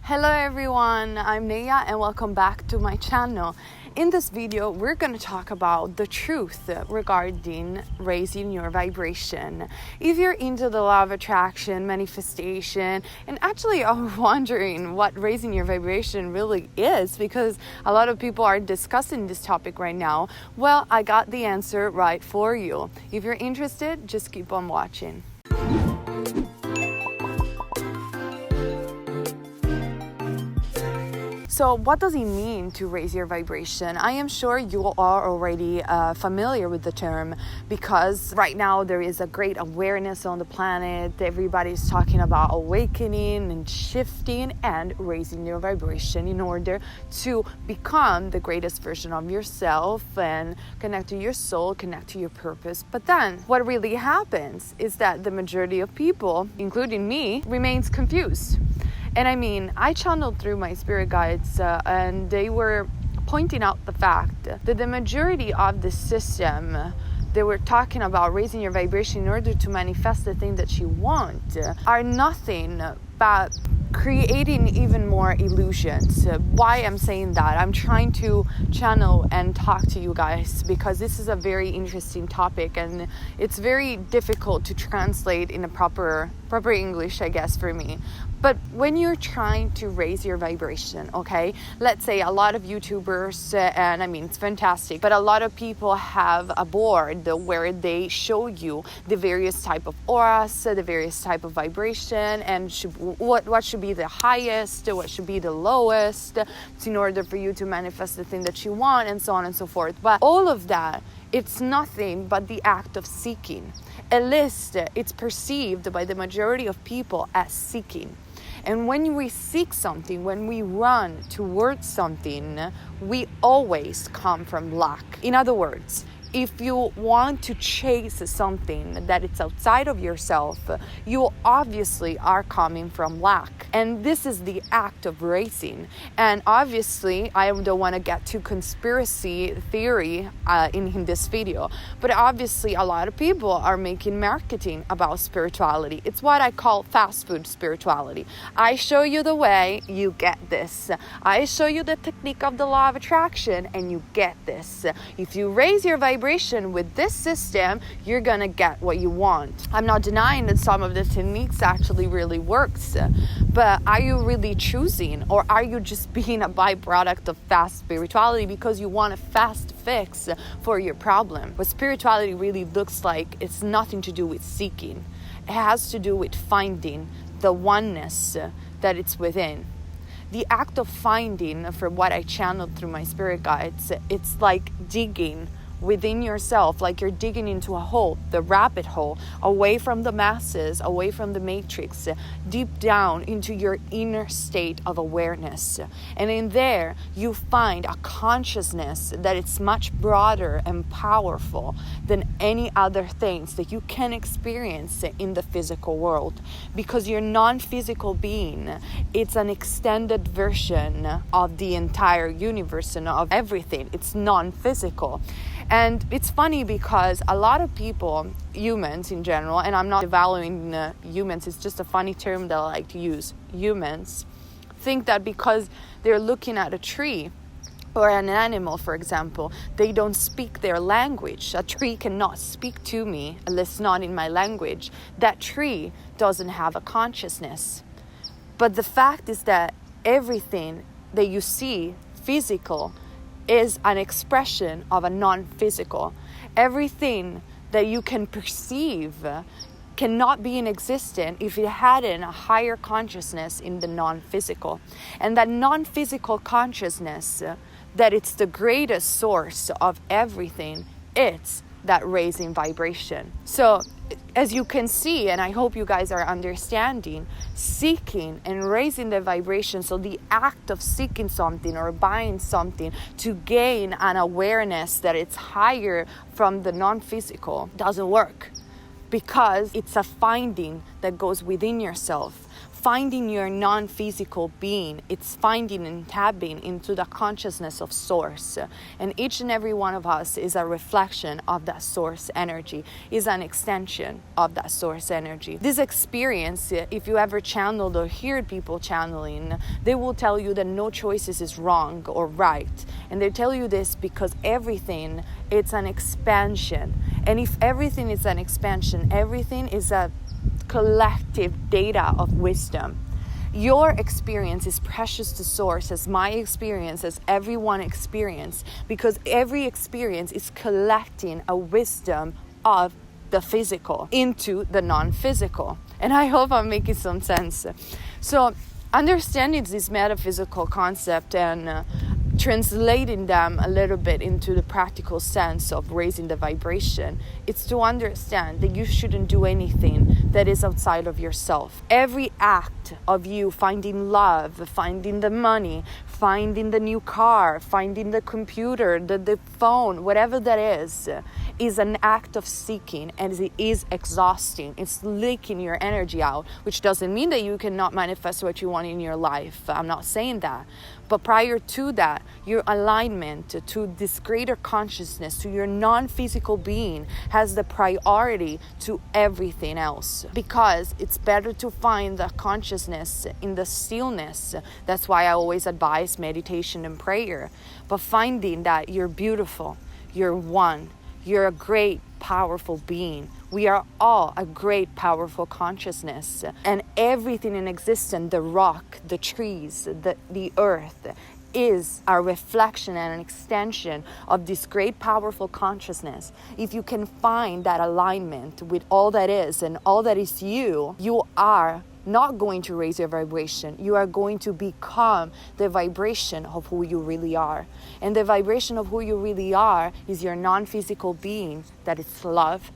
Hello everyone, I'm Neyah and welcome back to my channel. In this video, we're going to talk about the truth regarding raising your vibration. If you're into the law of attraction, manifestation, and actually are wondering what raising your vibration really is, because a lot of people are discussing this topic right now, well, I got the answer right for you. If you're interested, just keep on watching. So what does it mean to raise your vibration? I am sure you are already familiar with the term, because right now there is a great awareness on the planet. Everybody's talking about awakening and shifting and raising your vibration in order to become the greatest version of yourself and connect to your soul, connect to your purpose. But then what really happens is that the majority of people, including me, remains confused. And I mean, I channeled through my spirit guides and they were pointing out the fact that the majority of the system, they were talking about raising your vibration in order to manifest the thing that you want, are nothing but creating even more illusions. Why I'm saying that? I'm trying to channel and talk to you guys because this is a very interesting topic and it's very difficult to translate in a proper English, I guess, for me. But when you're trying to raise your vibration, okay, let's say a lot of YouTubers, and I mean, it's fantastic, but a lot of people have a board where they show you the various type of auras, the various type of vibration, and what should be the highest, what should be the lowest, in order for you to manifest the thing that you want, and so on and so forth. But all of that, it's nothing but the act of seeking. At least it's perceived by the majority of people as seeking. And when we seek something, when we run towards something, we always come from lack. In other words, if you want to chase something that it's outside of yourself, you obviously are coming from lack. And this is the act of raising. And obviously, I don't want to get to conspiracy theory in this video. But obviously, a lot of people are making marketing about spirituality. It's what I call fast food spirituality. I show you the way, you get this. I show you the technique of the law of attraction, and you get this. If you raise your vibration with this system, you're gonna get what you want. I'm not denying that some of the techniques actually really works, but are you really choosing, or are you just being a byproduct of fast spirituality because you want a fast fix for your problem? What spirituality really looks like, it's nothing to do with seeking. It has to do with finding the oneness that it's within. The act of finding, for what I channeled through my spirit guides, it's like digging within yourself, like you're digging into a hole, the rabbit hole, away from the masses, away from the matrix, deep down into your inner state of awareness. And in there, you find a consciousness that it's much broader and powerful than any other things that you can experience in the physical world. Because your non-physical being, it's an extended version of the entire universe and of everything. It's non-physical. And it's funny because a lot of people, humans in general, and I'm not devaluing humans, it's just a funny term that I like to use, humans, think that because they're looking at a tree or an animal, for example, they don't speak their language. A tree cannot speak to me, at least not in my language. That tree doesn't have a consciousness. But the fact is that everything that you see physical is an expression of a non-physical. Everything that you can perceive cannot be in existence if it hadn't a higher consciousness in the non-physical. And that non-physical consciousness, that it's the greatest source of everything, it's that raising vibration. So as you can see, and I hope you guys are understanding, seeking and raising the vibration, so the act of seeking something or buying something to gain an awareness that it's higher from the non-physical doesn't work, because it's a finding that goes within yourself. finding your non-physical being. It's finding and tapping into the consciousness of source. And each and every one of us is a reflection of that source energy, is an extension of that source energy. This experience, if you ever channeled or heard people channeling, they will tell you that no choices is wrong or right. And they tell you this because everything, it's an expansion. And if everything is an expansion, everything is a collective data of wisdom. Your experience is precious to source, as my experience, as everyone's experience, because every experience is collecting a wisdom of the physical into the non-physical. And I hope I'm making some sense. So understanding this metaphysical concept and translating them a little bit into the practical sense of raising the vibration, it's to understand that you shouldn't do anything that is outside of yourself. Every act of you finding love, finding the money, finding the new car, finding the computer, the phone, whatever that is an act of seeking, and it is exhausting. It's leaking your energy out, which doesn't mean that you cannot manifest what you want in your life. I'm not saying that. But prior to that, your alignment to this greater consciousness, to your non-physical being, has the priority to everything else. Because it's better to find the consciousness in the stillness. That's why I always advise meditation and prayer. But finding that you're beautiful, you're one, you're a great, powerful being. We are all a great, powerful consciousness. And everything in existence, the rock, the trees, the earth, is a reflection and an extension of this great, powerful consciousness. If you can find that alignment with all that is and all that is you, you are not going to raise your vibration. You are going to become the vibration of who you really are. And the vibration of who you really are is your non-physical being, that is love,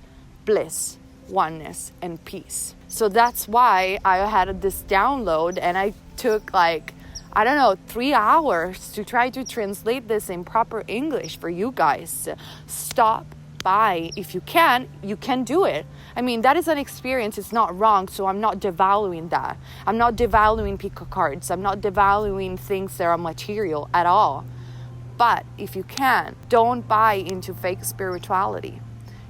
bliss, oneness, and peace. So that's why I had this download, and I took 3 hours to try to translate this in proper English for you guys. Stop by. If you can do it. I mean, that is an experience. It's not wrong. So I'm not devaluing that. I'm not devaluing pick cards. I'm not devaluing things that are material at all. But if you can, don't buy into fake spirituality.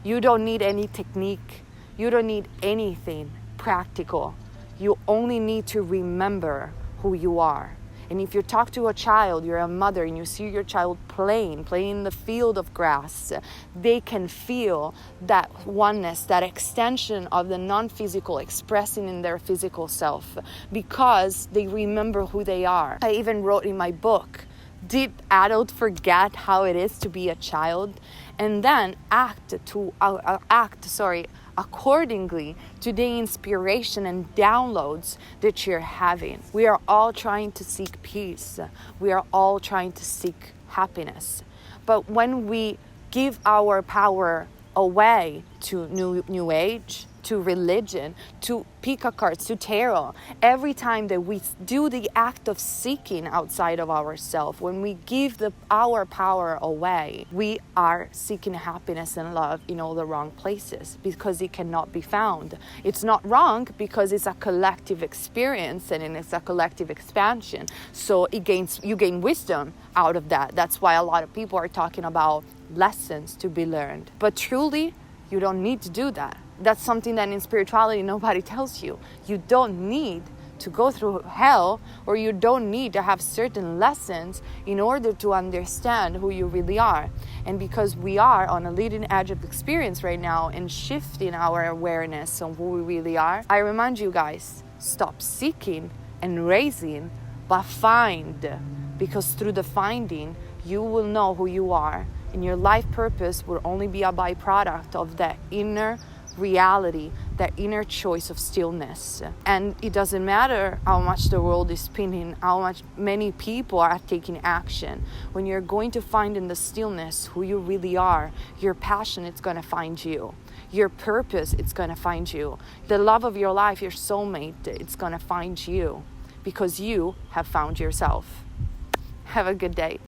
You don't need any technique. You don't need anything practical. You only need to remember who you are. And if you talk to a child, you're a mother, and you see your child playing in the field of grass, they can feel that oneness, that extension of the non-physical expressing in their physical self, because they remember who they are. I even wrote in my book, did adults forget how it is to be a child? And then act accordingly to the inspiration and downloads that you're having. We are all trying to seek peace. We are all trying to seek happiness. But when we give our power away to new age, to religion, to pick cards, to tarot, every time that we do the act of seeking outside of ourselves, when we give our power away, we are seeking happiness and love in all the wrong places, because it cannot be found. It's not wrong because it's a collective experience and it's a collective expansion. So you gain wisdom out of that. That's why a lot of people are talking about lessons to be learned. But truly, you don't need to do that. That's something that in spirituality nobody tells you. You don't need to go through hell, or you don't need to have certain lessons in order to understand who you really are. And because we are on a leading edge of experience right now and shifting our awareness on who we really are, I remind you guys, stop seeking and raising, but find. Because through the finding, you will know who you are. And your life purpose will only be a byproduct of that inner reality, that inner choice of stillness. And it doesn't matter how much the world is spinning, how much many people are taking action. When you're going to find in the stillness who you really are, your passion, it's going to find you. Your purpose, it's going to find you. The love of your life, your soulmate, it's going to find you, because you have found yourself. Have a good day.